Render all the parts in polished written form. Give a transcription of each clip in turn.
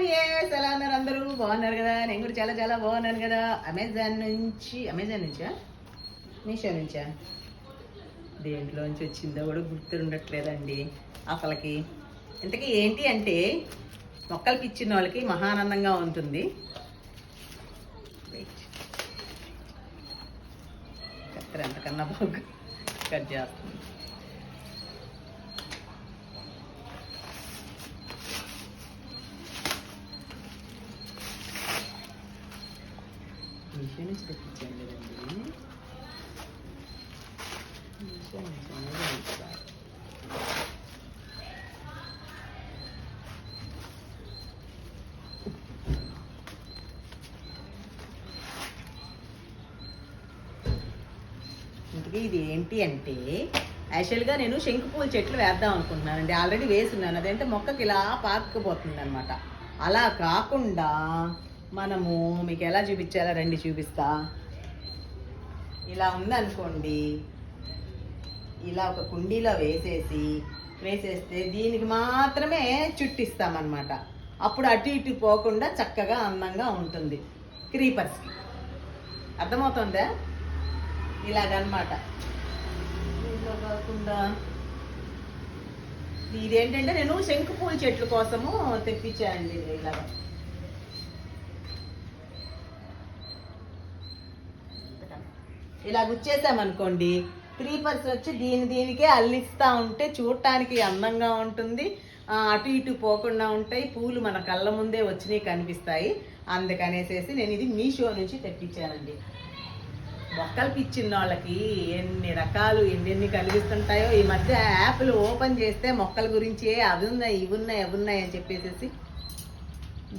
Hi ఎలా ఉన్నారు అందరూ? బాగున్నారు కదా? నేను కూడా చాలా చాలా బాగున్నాను కదా. అమెజాన్ నుంచా మీషో నుంచా దేంట్లోంచి వచ్చిందో కూడా గుర్తుండట్లేదండి అసలుకి. ఇంతకీ ఏంటి అంటే మొక్కలకి ఇచ్చిన వాళ్ళకి మహానందంగా ఉంటుంది. కత్తెర ఎంతకన్నా బాగా కట్ చేస్తుంది. మీషో నుంచి తెప్పించాను కదండి. మీషో నుంచి ఇంతకీ ఇది ఏంటి అంటే యాక్చువల్గా నేను శంకుపూల చెట్లు వేద్దాం అనుకుంటున్నానండి. ఆల్రెడీ వేసున్నాను. అదంటే మొక్కకి ఇలా పాకుపోతుంది అనమాట. అలా కాకుండా మనము మీకు ఎలా చూపించాలో రండి చూపిస్తా. ఇలా ఉందనుకోండి, ఇలా ఒక కుండీలో వేసేస్తే దీనికి మాత్రమే చుట్టిస్తామన్నమాట. అప్పుడు అటు ఇటు పోకుండా చక్కగా అందంగా ఉంటుంది క్రీపర్స్కి. అర్థమవుతుందా? ఇలాగనమాట. ఇంట్లో కాకుండా ఇదేంటంటే నేను శంకుపూల చెట్ల కోసము తెప్పించానండి. ఇలాగా ఇలా గుచ్చేసామనుకోండి, క్రీపర్స్ వచ్చి దీనికే అల్లిస్తూ ఉంటే చూడటానికి అందంగా ఉంటుంది. అటు ఇటు పోకుండా ఉంటాయి. పూలు మన కళ్ళ ముందే వచ్చినాయి కనిపిస్తాయి. అందుకనేసేసి నేను ఇది మీషో నుంచి తెప్పించానండి. మొక్కలకి ఇచ్చిన వాళ్ళకి ఎన్ని రకాలు ఎన్ని కలిగిస్తుంటాయో. ఈ మధ్య యాప్లు ఓపెన్ చేస్తే మొక్కల గురించి అవి ఉన్నాయి ఇవి ఉన్నాయి అని చెప్పేసి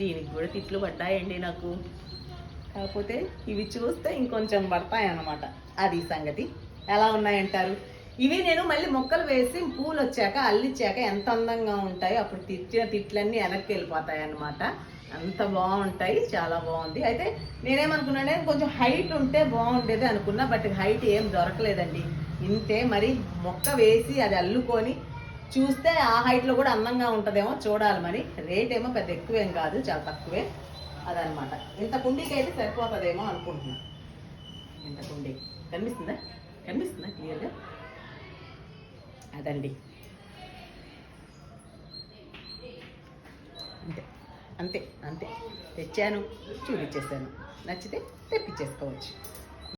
దీనికి కూడా తిట్లు పడ్డాయండి నాకు. కాకపోతే ఇవి చూస్తే ఇంకొంచెం పడతాయి అన్నమాట. అది సంగతి. ఎలా ఉన్నాయంటారు? ఇవి నేను మళ్ళీ మొక్కలు వేసి పూలు వచ్చాక అల్లిచ్చాక ఎంత అందంగా ఉంటాయో అప్పుడు తిట్టిన తిట్లన్నీ వెనక్కి వెళ్ళిపోతాయి అన్నమాట. అంత బాగుంటాయి. చాలా బాగుంది. అయితే నేనేమనుకున్నానే కొంచెం హైట్ ఉంటే బాగుండేది అనుకున్నా. బట్ హైట్ ఏం దొరకలేదండి. ఇంతే. మరి మొక్క వేసి అది అల్లుకొని చూస్తే ఆ హైట్లో కూడా అందంగా ఉంటుందేమో చూడాలి. మరి రేట్ ఏమో పెద్ద ఎక్కువేం కాదు, చాలా తక్కువే. అదనమాట. ఇంత కుండీకి అయితే సరిపోతుందేమో అనుకుంటున్నా. ఇంత కుండీ కనిపిస్తుందా క్లియర్గా? అదండి. అంతే తెచ్చాను, చూపించేస్తాను. నచ్చితే తెప్పించేసుకోవచ్చు.